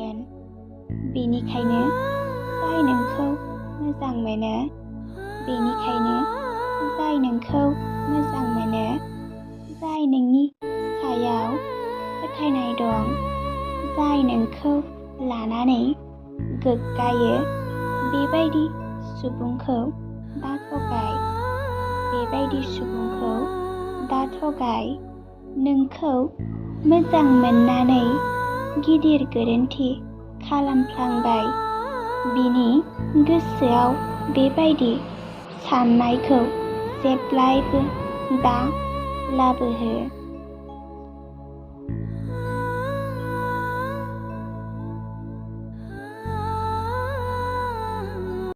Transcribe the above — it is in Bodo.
जागोन। बेनिखायनो जाय नोंखौ मोजां मोनो, बेनिखायनो जाय नोंखौ मोजां मोनो, जाय नोंनि सायाव फोथायनाय दं, जाय नोंखौ लानानै गोग्गायो, बेबायदि सुबुंखौ दाथगाय। बेबायदि सुबुंखौ दाथगाय। नोंखौ मोजां मोननानै गिदिर गोरोन्थि खालामफ्लांबाय। बिनि गोसोआव बेबायदि साननायखौ जेब्लायबो दा लाबोहो।